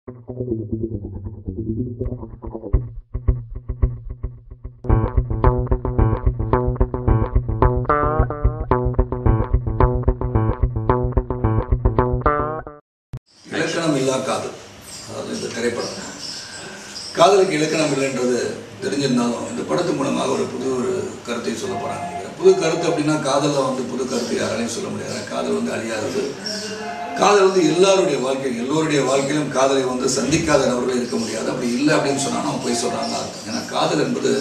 இலக்கணம் இல்லா காதல், அதாவது இந்த திரைப்படம் காதலுக்கு இலக்கணம் இல்லைன்றது தெரிஞ்சிருந்தாலும் இந்த படத்து மூலமாக ஒரு கருத்தை சொல்ல போகிறாங்க. புது கருத்து அப்படின்னா காதலில் புது கருத்து யாராலையும் சொல்ல முடியாது. காதல் அழியாதது. காதல் எல்லோருடைய வாழ்க்கையிலும் காதலை சந்திக்காத நபர்கள் இருக்க முடியாது. அப்படி இல்லை அப்படின்னு சொன்னால் நம்ம போய் சொல்கிறாங்க. ஏன்னா காதல் என்பது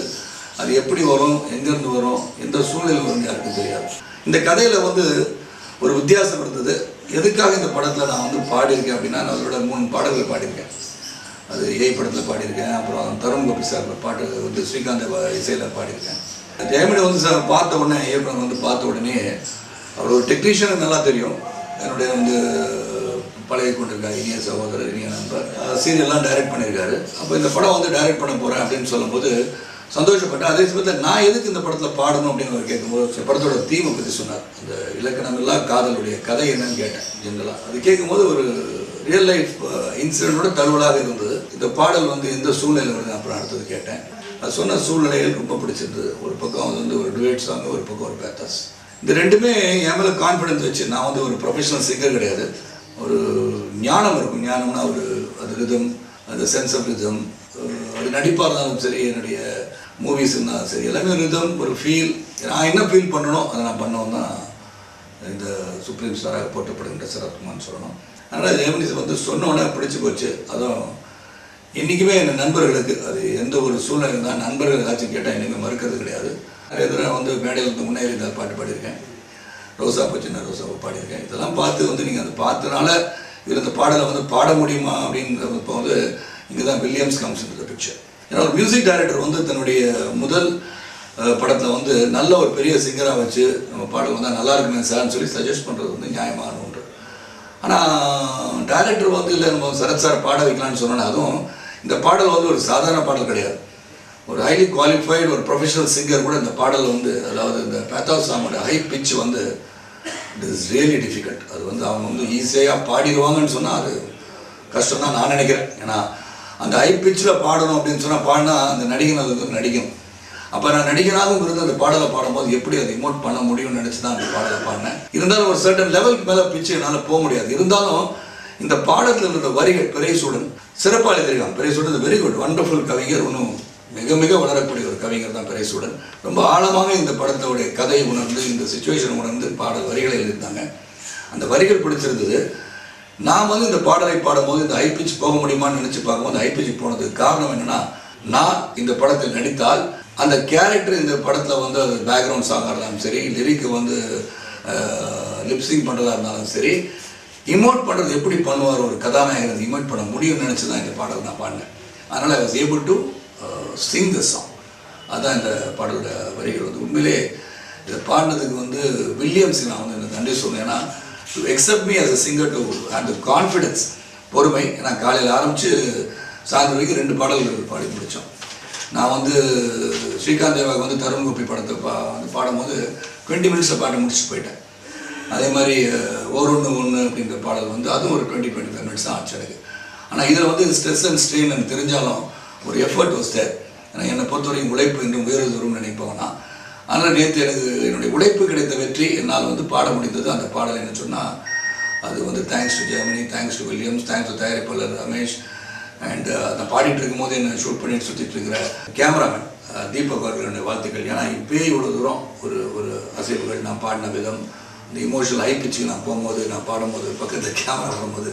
அது எப்படி வரும், எங்கேருந்து வரும், எந்த சூழ்நிலையில் வரும் யாருக்கும் தெரியாது. இந்த கதையில் ஒரு வித்தியாசம் இருந்தது. எதுக்காக இந்த படத்தில் நான் பாடியிருக்கேன் அப்படின்னா, நான் அதோட 3 பாடல்கள் பாடியிருக்கேன். அது ஏய் படத்தில் பாடியிருக்கேன். அப்புறம் தருண் கோபி சார் பாட்டு ஸ்ரீகாந்த் இசையில் பாடியிருக்கேன். ஜெயமணி பார்த்த உடனே இயக்குனர் பார்த்த உடனே அவர் ஒரு டெக்னீஷியனுக்கு நல்லா தெரியும். என்னுடைய பழகி கொண்டிருக்காரு, இனிய சகோதரர், இனிய நண்பர். சீரியல்லாம் டைரக்ட் பண்ணியிருக்காரு. அப்போ இந்த படம் டைரக்ட் பண்ண போகிறேன் அப்படின்னு சொல்லும்போது சந்தோஷப்பட்டேன். அதே சமயத்தில் நான் எதுக்கு இந்த படத்தில் பாடணும் அப்படின்னு அவர் கேட்கும்போது படத்தோட தீமை பற்றி சொன்னார். அந்த இலக்கணம் இல்லா காதலுடைய கதை என்னன்னு கேட்டேன். ஜென்ரலாக அது கேட்கும்போது ஒரு ரியல் லைஃப் இன்சிடென்ட்டோட தழுவலாக இருந்தது. இந்த பாடல் எந்த சூழ்நிலை வருது அப்புறம் அடுத்தது கேட்டேன். அது சொன்ன சூழ்நிலைகள் ரொம்ப பிடிச்சிருந்தது. ஒரு பக்கம் ஒரு டுவேட் சாங், ஒரு பக்கம் ஒரு பேத்தாஸ். இந்த ரெண்டுமே என் மேலே கான்ஃபிடென்ஸ் வச்சு. நான் ஒரு ப்ரொஃபஷனல் சிங்கர் கிடையாது. ஒரு ஞானம் இருக்கும். ஞானம்னா அது ரிதம், அந்த சென்ஸ் ஆஃப் ரிதம். அது நடிப்பாக இருந்தாலும் சரி, என்னுடைய மூவிஸ் இருந்தாலும் சரி, எல்லாமே ரிதம், ஒரு ஃபீல். நான் என்ன ஃபீல் பண்ணணும் அதை நான் பண்ணோம் தான் இந்த சுப்ரீம் ஸ்டாராக போட்டப்படுகின்ற சரத்குமார்னு சொல்லணும். அதனால் ஜெயமணி சொன்னோன்னே பிடிச்சி போச்சு. அதுவும் இன்றைக்குமே என் நண்பர்களுக்கு அது எந்த ஒரு சூழ்நிலை இருந்தால் நண்பர்கள் ஏதாச்சும் கேட்டால் இன்றைக்கி மறுக்கிறது கிடையாது. நிறைய தடவை மேடையில் முன்னேறி இருந்தால் பாட்டு பாடியிருக்கேன். ரோசா போச்சுன்னா ரோசாவை பாடியிருக்கேன். இதெல்லாம் பார்த்து நீங்கள் அதை பார்த்தனால இந்த பாடலை பாட முடியுமா அப்படின்றப்போ இங்கே தான் Williams comes in the picture. ஏன்னா ஒரு மியூசிக் டைரக்டர் தன்னுடைய முதல் படத்தில் நல்ல ஒரு பெரிய சிங்கராக வச்சு நம்ம பாடல் வந்தால் நல்லா இருக்குமே சார்னு சொல்லி சஜஸ்ட் பண்ணுறது நியாயமான ஒன்று. ஆனால் டைரக்டர் இல்லை நம்ம சரத் சார் பாட வைக்கலான்னு சொன்னோன்னா, அதுவும் இந்த பாடல் ஒரு சாதாரண பாடல் கிடையாது. ஒரு ஹைலி குவாலிஃபைடு ஒரு ப்ரொஃபஷனல் சிங்கர் கூட இந்த பாடல் அதாவது இந்த பேத்தாஸ் சாங்கோட high pitch it is really difficult. அது அவங்க ஈஸியாக பாடிடுவாங்கன்னு சொன்னால் அது கஷ்டம் தான் நான் நினைக்கிறேன். ஏன்னா அந்த ஹை பிச்சில் பாடணும் அப்படின்னு சொன்னால் பாடினா அந்த நடிகன் நடிக்கணும். அப்போ நான் நடிகனாகவும் இருந்து அந்த பாடலை பாடும்போது எப்படி அதை இமோட் பண்ண முடியும்னு நினச்சி தான் அந்த பாடலை பாடினேன். இருந்தாலும் ஒரு சர்டன் லெவலுக்கு மேலே பிச்சு என்னால் போக முடியாது. இருந்தாலும் இந்த பாடத்தில் இருந்த வரிகள் பெரியசூடன் சிறப்பாக எழுதியிருக்காங்க. பெரியசூடன் வெரி குட், வண்டர்ஃபுல் கவிஞர். இன்னும் மிக மிக வளரக்கூடிய ஒரு கவிஞர் தான் பெரியசூடன். ரொம்ப ஆழமாக இந்த படத்தோடைய கதையை உணர்ந்து, இந்த சிச்சுவேஷன் உணர்ந்து பாடல் வரிகளை எழுதியிருந்தாங்க. அந்த வரிகள் பிடிச்சிருந்தது. நான் இந்த பாடலை பாடும்போது இந்த ஹை பிச் போக முடியுமான்னு நினச்சி பார்க்கும்போது ஹை பிச் போனதுக்கு காரணம் என்னென்னா, நான் இந்த படத்தில் நடித்தால் அந்த கேரக்டர் இந்த படத்தில் அது பேக்ரவுண்ட் சாங்காக இருந்தாலும் சரி, லிரிக்கு லிப்ஸிங் பண்ணுறதா இருந்தாலும் சரி, இமோட் பண்ணுறது எப்படி பண்ணுவார் ஒரு கதாநாயகன் இமோட் பண்ண முடியும்னு நினச்சி தான் இந்த பாடல் நான் பாடினேன். அதனால் I was able to Singh the song. அதுதான் இந்த பாடலோட வரிகள். உண்மையிலே இதை பாடினதுக்கு வில்லியம்ஸுக்கு நான் எனக்கு நன்றி சொல்லுவேன். ஏன்னா to accept me as a singer, to have the confidence, பொறுமை. ஏன்னா காலையில் ஆரம்பித்து சாயந்தரம் வரைக்கும் 2 பாடல்கள் பாடி முடித்தோம். நான் ஸ்ரீகாந்த் தேவாவுக்கு தருண் கோபி படத்தை பாடும்போது 20 மினிட்ஸில் பாட்டை முடிச்சுட்டு போயிட்டேன். அதே மாதிரி ஒன்று அப்படின்ற பாடல் அதுவும் ஒரு 20-25 மினிட்ஸ் தான் ஆச்சு எனக்கு. ஆனால் இதில் ஸ்ட்ரெஸ் அண்ட் ஸ்ட்ரெயின் எனக்கு தெரிஞ்சாலும் ஒரு எஃபர்ட் வாஸ் தேர். ஏன்னா என்னை பொறுத்தவரைக்கும் உழைப்பு என்றும் உயர்வு வரும்னு நினைப்பவனா. அதனால் நேற்று எனக்கு என்னுடைய உழைப்பு கிடைத்த வெற்றி என்னால் பாட முடிந்தது. அந்த பாடல் என்ன சொன்னால் அது thanks to Germany, thanks to Williams, thanks to தயாரிப்பாளர் ரமேஷ். அண்ட் நான் பாடிட்டு இருக்கும்போது என்னை ஷூட் பண்ணிட்டு சுற்றிட்டு இருக்கிற கேமராமேன் தீபக் அவர்களுடைய வாழ்த்துக்கள். ஏன்னா இப்போயே இவ்வளோ தூரம் ஒரு அசைவுகள் நான் பாடின விதம், இந்த இமோஷனல் ஹை பிச்சுக்கு நான் போகும்போது, நான் பாடும்போது பக்கத்தில் கேமரா வரும்போது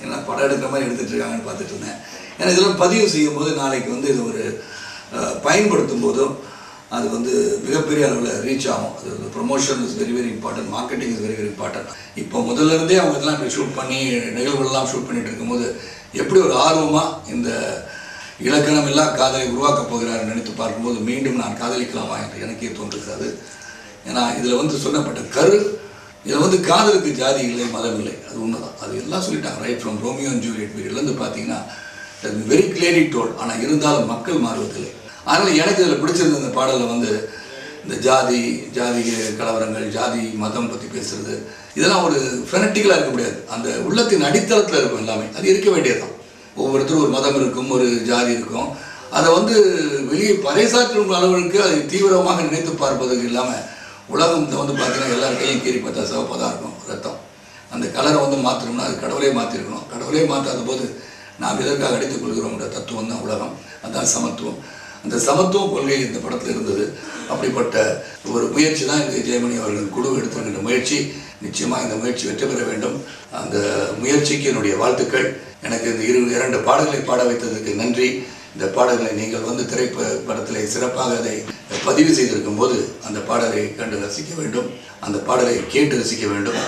என்ன படம் எடுக்கிற மாதிரி எடுத்துகிட்டு இருக்காங்கன்னு பார்த்துட்டு இருந்தேன். ஏன்னா இதெல்லாம் பதிவு செய்யும்போது நாளைக்கு இது ஒரு பயன்படுத்தும் போதும் அது மிகப்பெரிய அளவில் ரீச் ஆகும். அது promotion is very very important, marketing is very very important. இப்போ முதல்லேருந்தே அவங்க இதெல்லாம் இப்போ ஷூட் பண்ணி நிகழ்வுகள்லாம் ஷூட் பண்ணிட்டு இருக்கும்போது எப்படி ஒரு ஆர்வமாக இந்த இலக்கணம் இல்லா காதலை உருவாக்கப் போகிறார் நினைத்து பார்க்கும்போது மீண்டும் நான் காதலிக்கலாமா என்று எனக்கே தோன்றுகிறது. ஏன்னா இதில் சொல்லப்பட்ட கரு, இதில் காதலுக்கு ஜாதி இல்லை, மதம் இல்லை, அது உண்மைதான். அது எல்லாம் சொல்லிட்டாங்க. Right from Romeo and Juliet பீரியட்லேருந்து பார்த்தீங்கன்னா வெரி கிளியர்லி டோல்ட். ஆனால் இருந்தாலும் மக்கள் மாறுவதில்லை. அதனால் எனக்கு இதில் பிடிச்சிருந்த இந்த பாடலில் இந்த ஜாதி கலவரங்கள், ஜாதி மதம் பற்றி பேசுகிறது, இதெல்லாம் ஒரு ஃபெனட்டிக்கலாக இருக்க முடியாது. அந்த உள்ளத்தின் அடித்தளத்தில் இருக்கும் எல்லாமே. அது இருக்க வேண்டியது தான். ஒவ்வொருத்தரும் ஒரு மதம் இருக்கும், ஒரு ஜாதி இருக்கும். அதை வந்து வெளியே பறைசாற்றும் அளவுக்கு அதை தீவிரமாக நினைத்து பார்ப்பதற்கு இல்லாமல் உலகம் வந்து பார்த்தீங்கன்னா எல்லார் கையும் கீறி பார்த்தா சிவப்பாக தான் இருக்கும் ரத்தம். அந்த கலரை வந்து மாற்றணும்னா அது கடவுளே மாற்றிருக்கணும். கடவுளே மாற்றாத போது நாம் எதற்காக அடித்துக் கொள்கிறோம்ன்ற தத்துவம் தான் உலகம். அதுதான் சமத்துவம். அந்த சமத்துவ கொள்கை இந்த படத்தில் இருந்தது. அப்படிப்பட்ட ஒரு முயற்சி தான் இந்த ஜெயமணி அவர்கள் குழு எடுத்திருக்கின்ற முயற்சி. நிச்சயமாக இந்த முயற்சி வெற்றி பெற வேண்டும். அந்த முயற்சிக்கு என்னுடைய வாழ்த்துக்கள். எனக்கு இந்த 2 பாடல்களை பாட வைத்ததற்கு நன்றி. இந்த பாடல்களை நீங்கள் வந்து திரைப்படத்தில் சிறப்பாக அதை பதிவு செய்திருக்கும் போது அந்த பாடலை கண்டு ரசிக்க வேண்டும், அந்த பாடலை கேட்டு ரசிக்க வேண்டும்.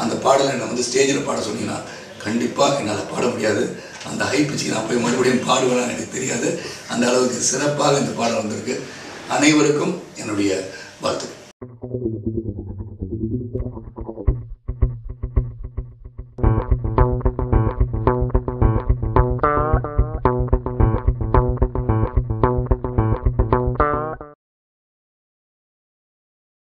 அந்த பாடலை நான் வந்து ஸ்டேஜில் பாட சொன்னீங்கன்னா கண்டிப்பாக என்னால் பாட முடியாது. அந்த ஹை பிச்சுக்கு நான் போய் மறுபடியும் பாடுவேன்னு எனக்கு தெரியாது. அந்த அளவுக்கு சிறப்பாக இந்த பாடல் வந்திருக்கு. அனைவருக்கும் என்னுடைய வாழ்த்துக்கள்.